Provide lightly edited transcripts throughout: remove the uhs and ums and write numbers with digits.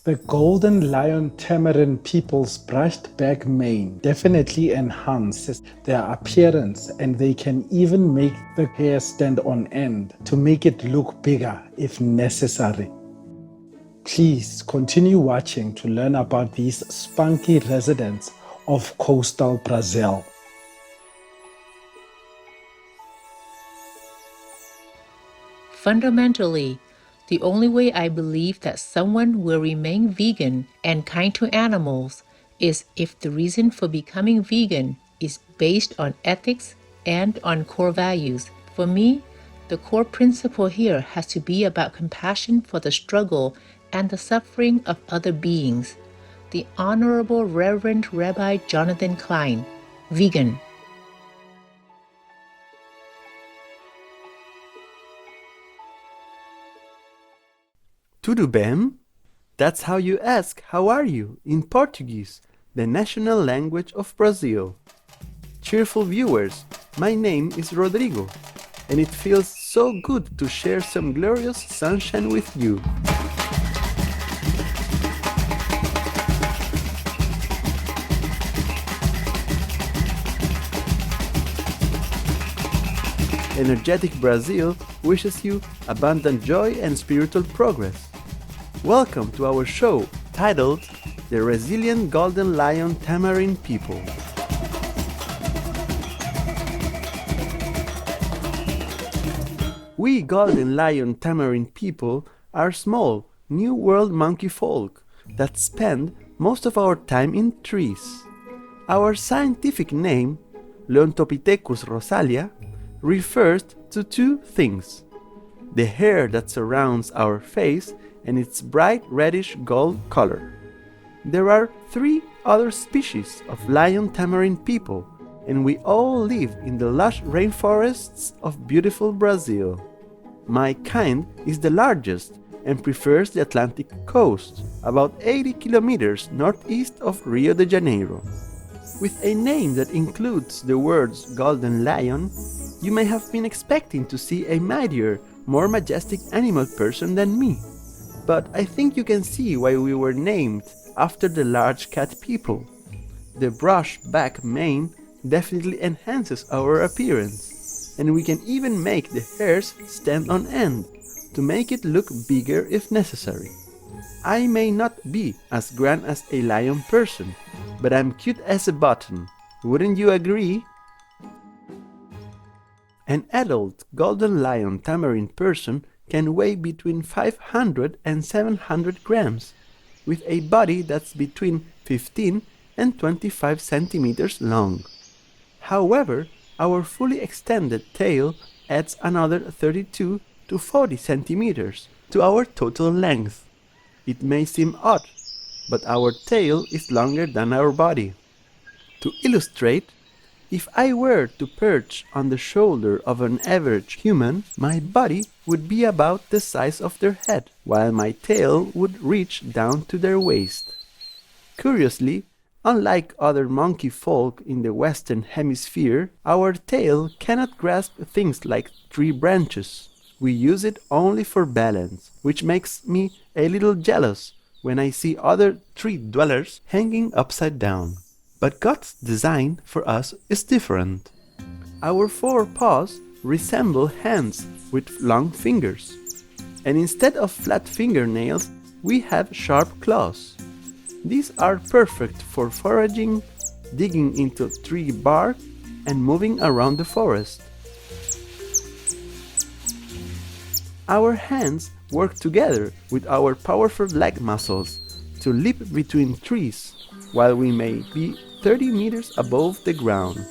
The Golden Lion Tamarin people's brushed back mane definitely enhances their appearance, and they can even make the hair stand on end to make it look bigger if necessary. Please continue watching to learn about these spunky residents of coastal Brazil. Fundamentally, the only way I believe that someone will remain vegan and kind to animals is if the reason for becoming vegan is based on ethics and on core values. For me, the core principle here has to be about compassion for the struggle and the suffering of other beings. The Honorable Reverend Rabbi Jonathan Klein, vegan. Tudo bem? That's how you ask how are you in Portuguese, the national language of Brazil. Cheerful viewers, my name is Rodrigo, and it feels so good to share some glorious sunshine with you. Energetic Brazil wishes you abundant joy and spiritual progress. Welcome to our show titled The Resilient Golden Lion Tamarin People. We Golden Lion Tamarin people are small, New World monkey folk that spend most of our time in trees. Our scientific name, Leontopithecus rosalia, refers to two things: the hair that surrounds our face and its bright reddish-gold color. There are 3 other species of lion tamarin people, and we all live in the lush rainforests of beautiful Brazil. My kind is the largest and prefers the Atlantic coast, about 80 kilometers northeast of Rio de Janeiro. With a name that includes the words golden lion, you may have been expecting to see a mightier, more majestic animal person than me. But I think you can see why we were named after the large cat people. The brushed back mane definitely enhances our appearance, and we can even make the hairs stand on end to make it look bigger if necessary. I may not be as grand as a lion person, but I'm cute as a button. Wouldn't you agree? An adult golden lion tamarin person can weigh between 500 and 700 grams, with a body that's between 15 and 25 centimeters long. However, our fully extended tail adds another 32 to 40 centimeters to our total length. It may seem odd, but our tail is longer than our body. To illustrate, if I were to perch on the shoulder of an average human, my body would be about the size of their head, while my tail would reach down to their waist. Curiously, unlike other monkey folk in the Western Hemisphere, our tail cannot grasp things like tree branches. We use it only for balance, which makes me a little jealous when I see other tree dwellers hanging upside down. But God's design for us is different. Our 4 paws resemble hands with long fingers, and instead of flat fingernails, we have sharp claws. These are perfect for foraging, digging into tree bark, and moving around the forest. Our hands work together with our powerful leg muscles to leap between trees, while we may be 30 meters above the ground.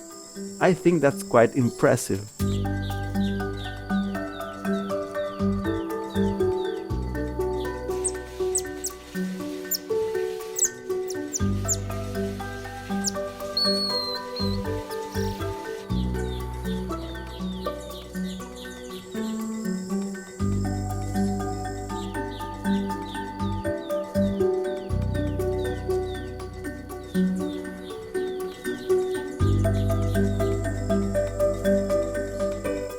I think that's quite impressive.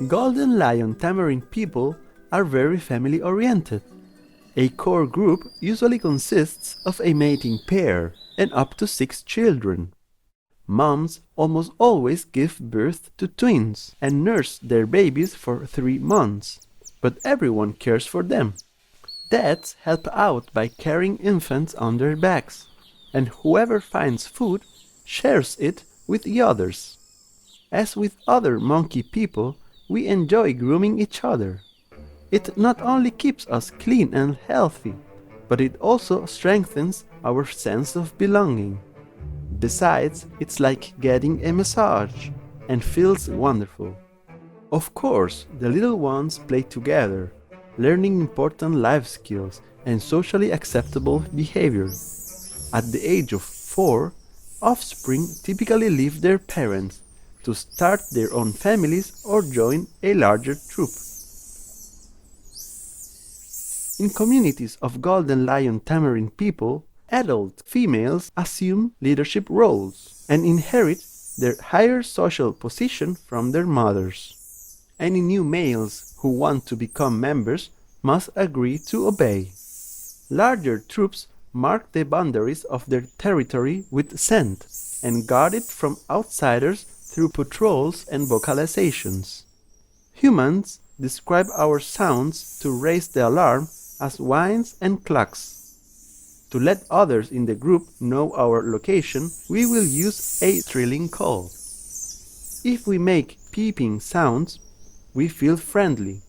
Golden Lion Tamarin people are very family-oriented. A core group usually consists of a mating pair and up to 6 children. Moms almost always give birth to twins and nurse their babies for 3 months, but everyone cares for them. Dads help out by carrying infants on their backs, and whoever finds food shares it with the others. As with other monkey people, we enjoy grooming each other. It not only keeps us clean and healthy, but it also strengthens our sense of belonging. Besides, it's like getting a massage and feels wonderful. Of course, the little ones play together, learning important life skills and socially acceptable behavior. At the age of 4, offspring typically leave their parents to start their own families or join a larger troop. In communities of Golden Lion Tamarin people, adult females assume leadership roles and inherit their higher social position from their mothers. Any new males who want to become members must agree to obey. Larger troops mark the boundaries of their territory with scent and guard it from outsiders through patrols and vocalizations. Humans describe our sounds to raise the alarm as whines and clucks. To let others in the group know our location, we will use a thrilling call. If we make peeping sounds, we feel friendly,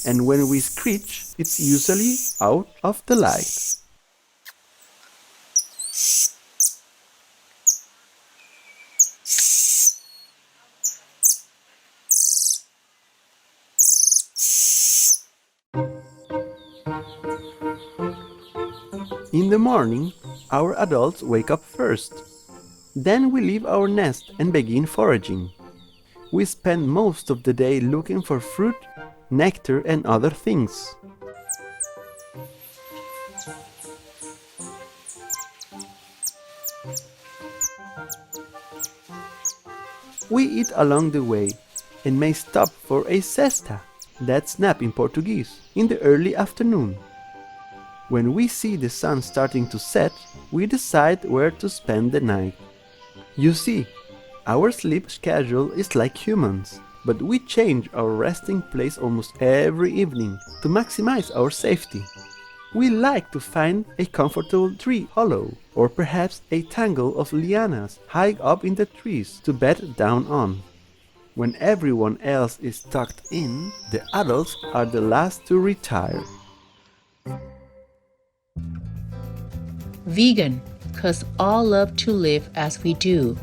and when we screech, it's usually out of the light. In the morning, our adults wake up first. Then we leave our nest and begin foraging. We spend most of the day looking for fruit, nectar, and other things. We eat along the way and may stop for a siesta, that's nap in Portuguese, in the early afternoon. When we see the sun starting to set, we decide where to spend the night. You see, our sleep schedule is like humans, but we change our resting place almost every evening to maximize our safety. We like to find a comfortable tree hollow, or perhaps a tangle of lianas high up in the trees to bed down on. When everyone else is tucked in, the adults are the last to retire. Vegan, 'cause all love to live as we do.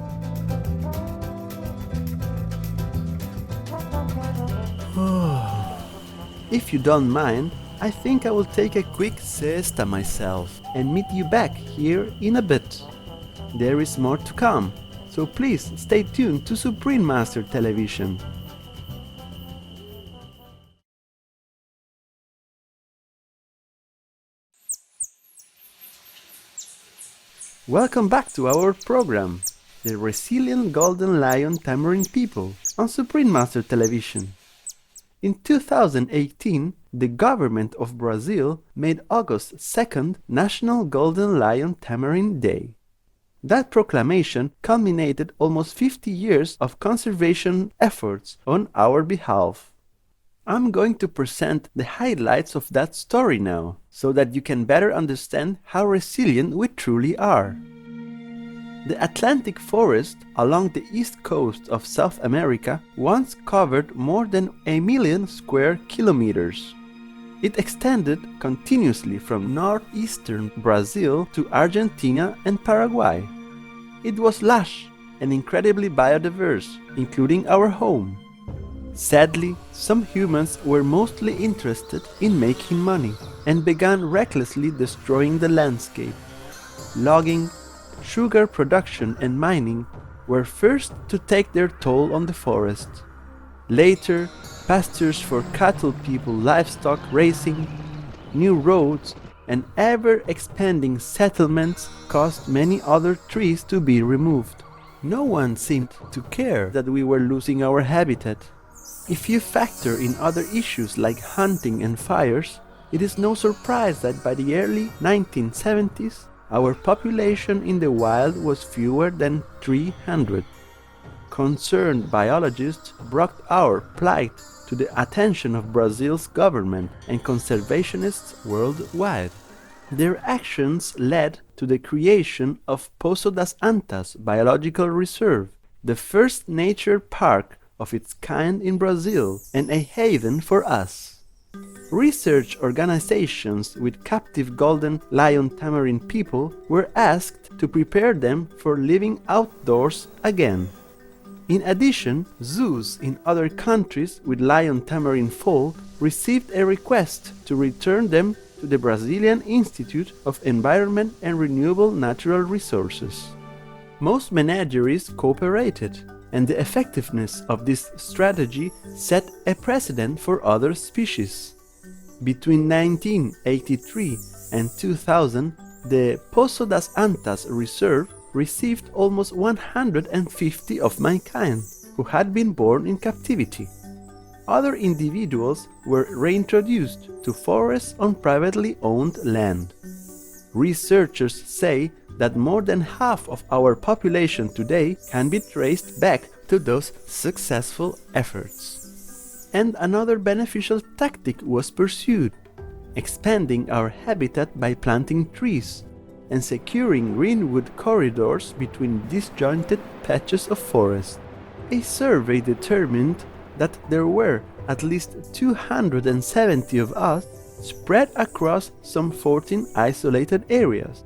If you don't mind, I think I will take a quick siesta myself and meet you back here in a bit. There is more to come, so please stay tuned to Supreme Master Television. Welcome back to our program, the resilient Golden Lion Tamarin People on Supreme Master Television. In 2018, the government of Brazil made August 2nd National Golden Lion Tamarin Day. That proclamation culminated almost 50 years of conservation efforts on our behalf. I'm going to present the highlights of that story now, so that you can better understand how resilient we truly are. The Atlantic forest along the east coast of South America once covered more than 1 million square kilometers. It extended continuously from northeastern Brazil to Argentina and Paraguay. It was lush and incredibly biodiverse, including our home. Sadly, some humans were mostly interested in making money and began recklessly destroying the landscape. Logging, sugar production and mining were first to take their toll on the forest. Later, pastures for cattle people, livestock raising, new roads, and ever-expanding settlements caused many other trees to be removed. No one seemed to care that we were losing our habitat. If you factor in other issues like hunting and fires, It is no surprise that by the early 1970s, our population in the wild was fewer than 300. Concerned biologists brought our plight to the attention of Brazil's government and conservationists worldwide. Their actions led to the creation of Poço das Antas Biological Reserve, the first nature park of its kind in Brazil and a haven for us. Research organizations with captive golden lion tamarin people were asked to prepare them for living outdoors again. In addition, zoos in other countries with lion tamarin foal received a request to return them to the Brazilian Institute of Environment and Renewable Natural Resources. Most menageries cooperated, and the effectiveness of this strategy set a precedent for other species. Between 1983 and 2000, the Poço das Antas Reserve received almost 150 of my kind, who had been born in captivity. Other individuals were reintroduced to forests on privately owned land. Researchers say that more than half of our population today can be traced back to those successful efforts. And another beneficial tactic was pursued, expanding our habitat by planting trees and securing greenwood corridors between disjointed patches of forest. A survey determined that there were at least 270 of us spread across some 14 isolated areas.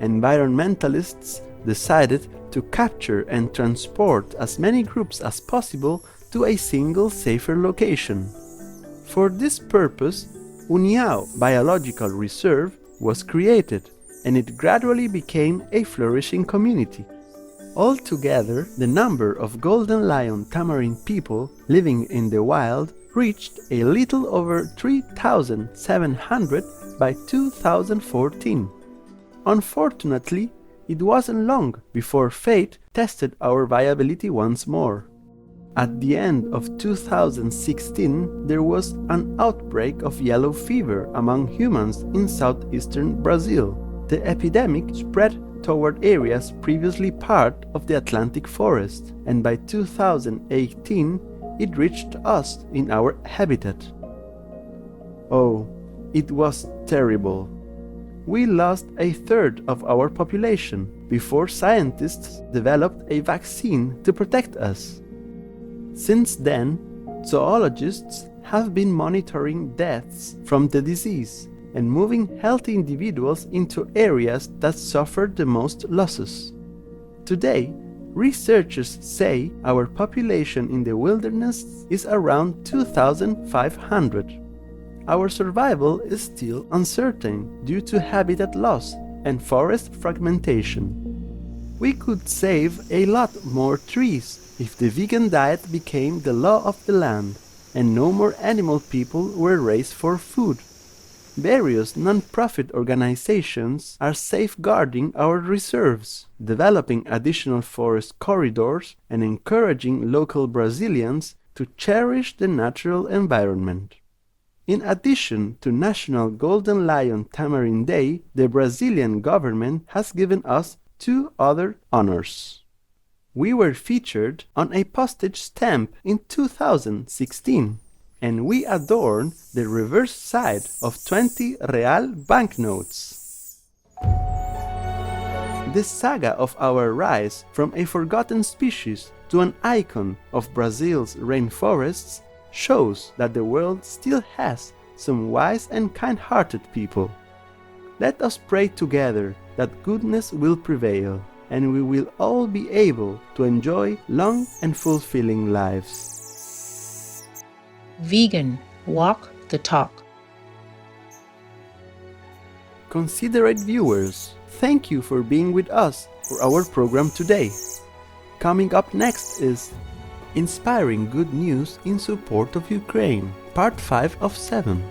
Environmentalists decided to capture and transport as many groups as possible to a single safer location. For this purpose, União Biological Reserve was created, and it gradually became a flourishing community. Altogether, the number of golden lion tamarin people living in the wild reached a little over 3,700 by 2014. Unfortunately, it wasn't long before fate tested our viability once more. At the end of 2016, there was an outbreak of yellow fever among humans in southeastern Brazil. The epidemic spread toward areas previously part of the Atlantic forest, and by 2018 it reached us in our habitat. Oh, it was terrible. We lost a third of our population before scientists developed a vaccine to protect us. Since then, zoologists have been monitoring deaths from the disease and moving healthy individuals into areas that suffered the most losses. Today, researchers say our population in the wilderness is around 2,500. Our survival is still uncertain due to habitat loss and forest fragmentation. We could save a lot more trees if the vegan diet became the law of the land and no more animal people were raised for food. Various non-profit organizations are safeguarding our reserves, developing additional forest corridors, and encouraging local Brazilians to cherish the natural environment. In addition to National Golden Lion Tamarin Day, the Brazilian government has given us two other honors. We were featured on a postage stamp in 2016. And we adorn the reverse side of 20 real banknotes. The saga of our rise from a forgotten species to an icon of Brazil's rainforests shows that the world still has some wise and kind-hearted people. Let us pray together that goodness will prevail, and we will all be able to enjoy long and fulfilling lives. Vegan, walk the talk. Considerate viewers, thank you for being with us for our program today. Coming up next is Inspiring Good News in Support of Ukraine, Part 5 of 7,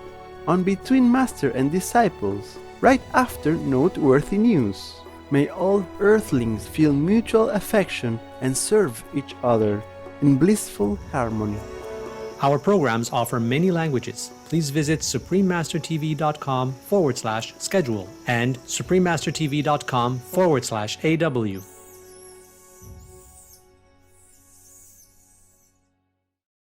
on Between Master and Disciples, right after Noteworthy News. May all earthlings feel mutual affection and serve each other in blissful harmony. Our programs offer many languages. please visit suprememastertv.com/schedule and suprememastertv.com/AW.